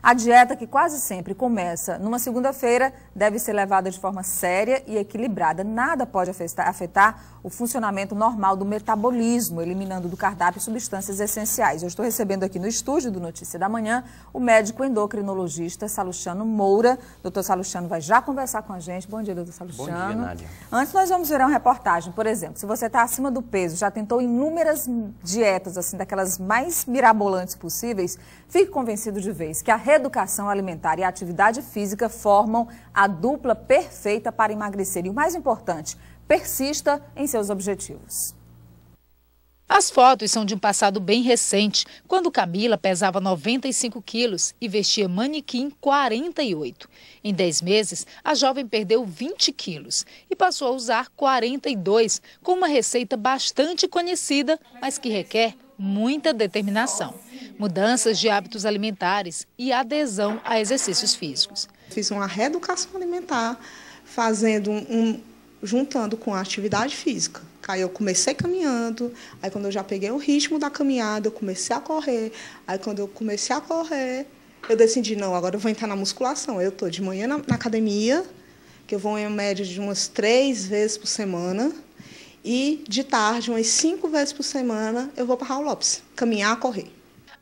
A dieta, que quase sempre começa numa segunda-feira, deve ser levada de forma séria e equilibrada. Nada pode afetar o funcionamento normal do metabolismo, eliminando do cardápio substâncias essenciais. Eu estou recebendo aqui no estúdio do Notícia da Manhã o médico endocrinologista Salustiano Moura. Doutor Salustiano vai já conversar com a gente. Bom dia, doutor Salustiano. Bom dia, Nádia. Antes nós vamos ver uma reportagem, por exemplo, se você está acima do peso, já tentou inúmeras dietas, assim, daquelas mais mirabolantes possíveis, fique convencido de vez que a reeducação alimentar e a atividade física formam a dupla perfeita para emagrecer. E o mais importante, persista em seus objetivos. As fotos são de um passado bem recente, quando Camila pesava 95 quilos e vestia manequim 48. Em 10 meses, a jovem perdeu 20 quilos e passou a usar 42, com uma receita bastante conhecida, mas que requer muita determinação, mudanças de hábitos alimentares e adesão a exercícios físicos. Fiz uma reeducação alimentar, juntando com a atividade física. Aí eu comecei caminhando, aí quando eu já peguei o ritmo da caminhada, eu comecei a correr. Aí quando eu comecei a correr, eu decidi, não, agora eu vou entrar na musculação. Eu estou de manhã na academia, que eu vou em média de umas 3 vezes por semana. E de tarde, umas 5 vezes por semana, eu vou para Raul Lopes, caminhar, correr.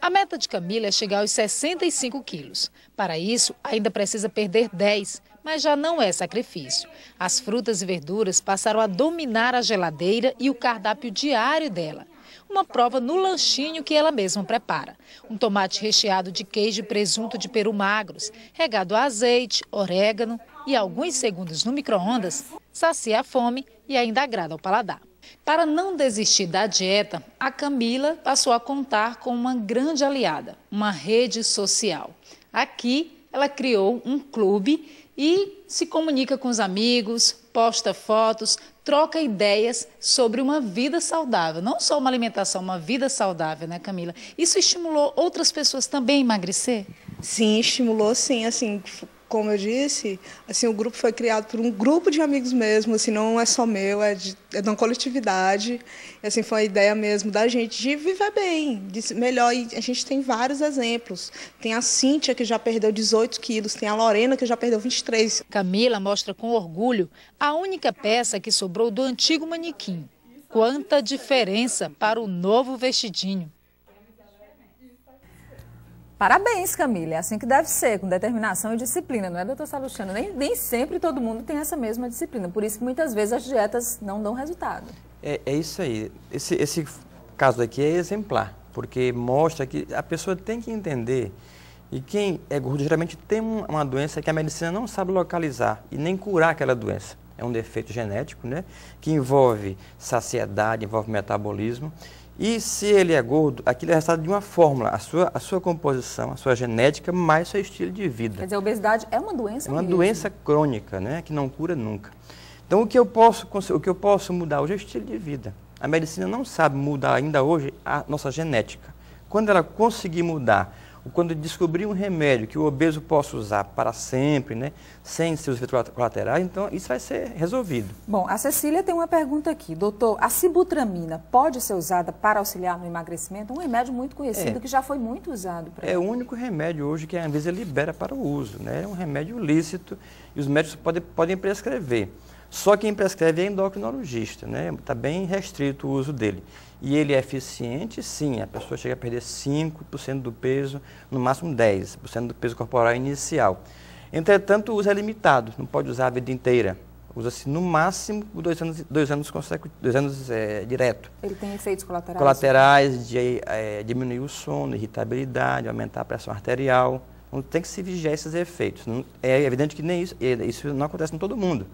A meta de Camila é chegar aos 65 quilos. Para isso, ainda precisa perder 10, mas já não é sacrifício. As frutas e verduras passaram a dominar a geladeira e o cardápio diário dela. Uma prova no lanchinho que ela mesma prepara. Um tomate recheado de queijo e presunto de peru magros, regado a azeite, orégano e alguns segundos no micro-ondas, sacia a fome e ainda agrada ao paladar. Para não desistir da dieta, a Camila passou a contar com uma grande aliada, uma rede social. Aqui, ela criou um clube e se comunica com os amigos, posta fotos, troca ideias sobre uma vida saudável. Não só uma alimentação, uma vida saudável, né, Camila? Isso estimulou outras pessoas também a emagrecer? Sim, estimulou sim, assim, como eu disse, assim, o grupo foi criado por um grupo de amigos mesmo, assim, não é só meu, é de uma coletividade. E, assim, foi a ideia mesmo da gente de viver bem, de melhor. E a gente tem vários exemplos. Tem a Cíntia, que já perdeu 18 quilos, tem a Lorena, que já perdeu 23. Camila mostra com orgulho a única peça que sobrou do antigo manequim. Quanta diferença para o novo vestidinho. Parabéns, Camila. É assim que deve ser, com determinação e disciplina, não é, doutor Salustiano? Nem sempre todo mundo tem essa mesma disciplina. Por isso que muitas vezes as dietas não dão resultado. É isso aí. Esse caso aqui é exemplar, porque mostra que a pessoa tem que entender. E quem é gordo geralmente tem uma doença que a medicina não sabe localizar e nem curar aquela doença. É um defeito genético, né? Que envolve saciedade, envolve metabolismo. E se ele é gordo, aquilo é resultado de uma fórmula, a sua composição, a sua genética, mais seu estilo de vida. Quer dizer, a obesidade é uma doença mesmo. É uma doença crônica, né, que não cura nunca. Então, o que eu posso mudar hoje é o estilo de vida. A medicina não sabe mudar ainda hoje a nossa genética. Quando ela conseguir mudar, quando descobrir um remédio que o obeso possa usar para sempre, né, sem seus efeitos colaterais, então isso vai ser resolvido. Bom, a Cecília tem uma pergunta aqui. Doutor, a sibutramina pode ser usada para auxiliar no emagrecimento? Um remédio muito conhecido que já foi muito usado. É o único remédio hoje que a Anvisa libera para o uso, né? É um remédio lícito e os médicos podem prescrever. Só quem prescreve é endocrinologista, né? Está bem restrito o uso dele. E ele é eficiente, sim, a pessoa chega a perder 5% do peso, no máximo 10% do peso corporal inicial. Entretanto, o uso é limitado, não pode usar a vida inteira. Usa-se no máximo 2 anos direto. Ele tem efeitos colaterais? Colaterais de diminuir o sono, irritabilidade, aumentar a pressão arterial. Então, tem que se vigiar esses efeitos. É evidente que nem isso não acontece com todo mundo.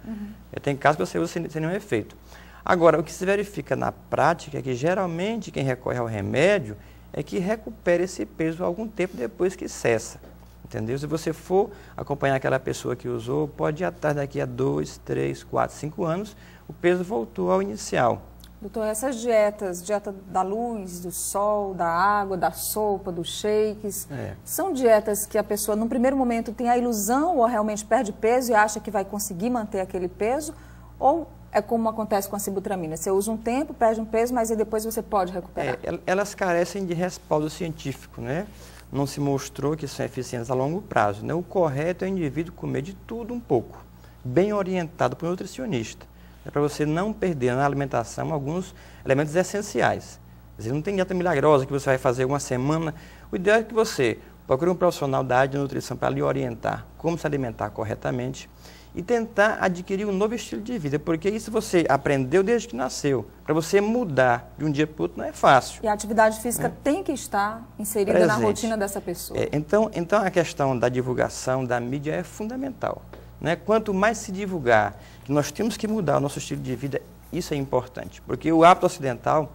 Tem casos que você usa sem nenhum efeito. Agora, o que se verifica na prática é que geralmente quem recorre ao remédio é que recupera esse peso algum tempo depois que cessa. Entendeu? Se você for acompanhar aquela pessoa que usou, pode ir atrás daqui a 2, 3, 4, 5 anos, o peso voltou ao inicial. Doutor, essas dietas, dieta da luz, do sol, da água, da sopa, dos shakes, são dietas que a pessoa, no primeiro momento, tem a ilusão ou realmente perde peso e acha que vai conseguir manter aquele peso? Ou é como acontece com a sibutramina? Você usa um tempo, perde um peso, mas aí depois você pode recuperar? Elas carecem de respaldo científico, né? não se mostrou que são eficientes a longo prazo, né? O correto é o indivíduo comer de tudo um pouco, bem orientado por um nutricionista. É para você não perder na alimentação alguns elementos essenciais. Quer dizer, não tem dieta milagrosa que você vai fazer uma semana. O ideal é que você procure um profissional da área de nutrição para lhe orientar como se alimentar corretamente e tentar adquirir um novo estilo de vida, porque isso você aprendeu desde que nasceu. Para você mudar de um dia para o outro não é fácil. E a atividade física tem que estar inserida presente na rotina dessa pessoa. Então a questão da divulgação da mídia é fundamental, né? Quanto mais se divulgar que nós temos que mudar o nosso estilo de vida, isso é importante, porque o hábito ocidental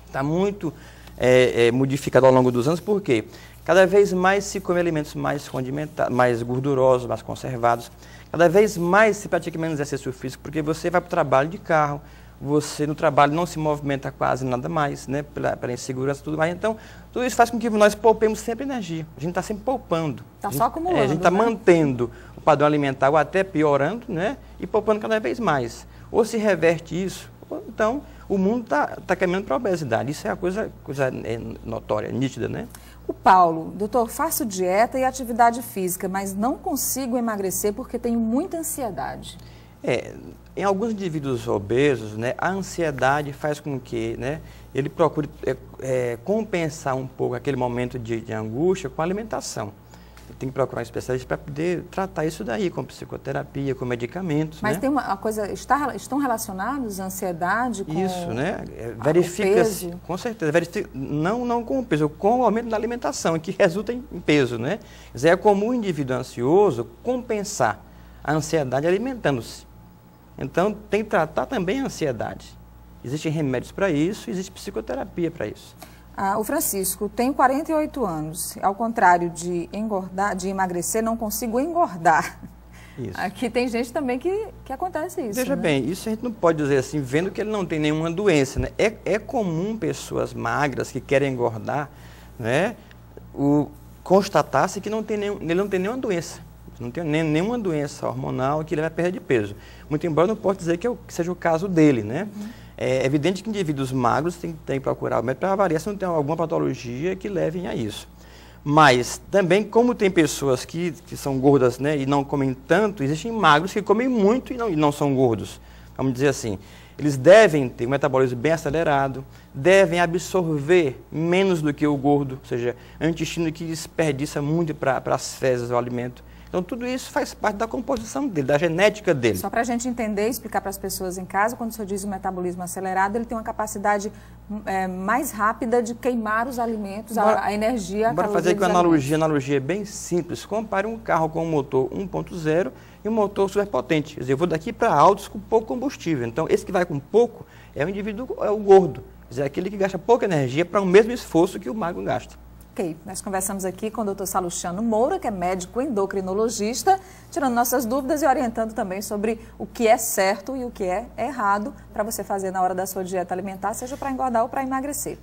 está muito modificado ao longo dos anos, porque cada vez mais se come alimentos mais condimentados, mais gordurosos, mais conservados. Cada vez mais se pratica menos exercício físico, porque você vai para o trabalho de carro, você no trabalho não se movimenta quase nada mais, né, pela insegurança e tudo mais. Então, tudo isso faz com que nós poupemos sempre energia. A gente está sempre poupando. Está só acumulando. A gente está né? mantendo o padrão alimentar ou até piorando, né, e poupando cada vez mais. Ou se reverte isso, ou então o mundo está caminhando para a obesidade. Isso é a coisa notória, nítida, né? O Paulo, doutor, faço dieta e atividade física, mas não consigo emagrecer porque tenho muita ansiedade. Em alguns indivíduos obesos, né, a ansiedade faz com que, né, ele procure compensar um pouco aquele momento de angústia com a alimentação. Ele tem que procurar um especialista para poder tratar isso daí, com psicoterapia, com medicamentos. Mas né? tem uma coisa, estão relacionados a ansiedade com isso, né? o Verifica-se, peso? com certeza, não com o peso, com o aumento da alimentação, que resulta em peso, né? Quer dizer, é comum o indivíduo ansioso compensar a ansiedade alimentando-se. Então, tem que tratar também a ansiedade. Existem remédios para isso, existe psicoterapia para isso. O Francisco, tenho 48 anos. Ao contrário de engordar, de emagrecer, não consigo engordar. Isso. Aqui tem gente também que acontece isso. Veja né? bem, isso a gente não pode dizer assim, vendo que ele não tem nenhuma doença, né? É comum pessoas magras que querem engordar, né? Constatar-se que ele não tem nenhuma doença. Não tem nenhuma doença hormonal que ele vai perder de peso. Muito embora eu não possa dizer que seja o caso dele, né? É evidente que indivíduos magros têm que procurar o médico para avaliar se não tem alguma patologia que levem a isso. Mas também, como tem pessoas que são gordas, né, e não comem tanto, existem magros que comem muito e não são gordos. Vamos dizer assim, eles devem ter um metabolismo bem acelerado, devem absorver menos do que o gordo, ou seja, é um intestino que desperdiça muito para as fezes o alimento. Então, tudo isso faz parte da composição dele, da genética dele. Só para a gente entender e explicar para as pessoas em casa, quando o senhor diz o metabolismo acelerado, ele tem uma capacidade mais rápida de queimar os alimentos, a energia, a Bora caloria fazer aqui uma dos analogia bem simples. Compare um carro com um motor 1.0 e um motor superpotente. Quer dizer, eu vou daqui para altos com pouco combustível. Então, esse que vai com pouco é o indivíduo, é o gordo. Quer dizer, aquele que gasta pouca energia para o mesmo esforço que o magro gasta. Ok, nós conversamos aqui com o Dr. Salustiano Moura, que é médico endocrinologista, tirando nossas dúvidas e orientando também sobre o que é certo e o que é errado para você fazer na hora da sua dieta alimentar, seja para engordar ou para emagrecer.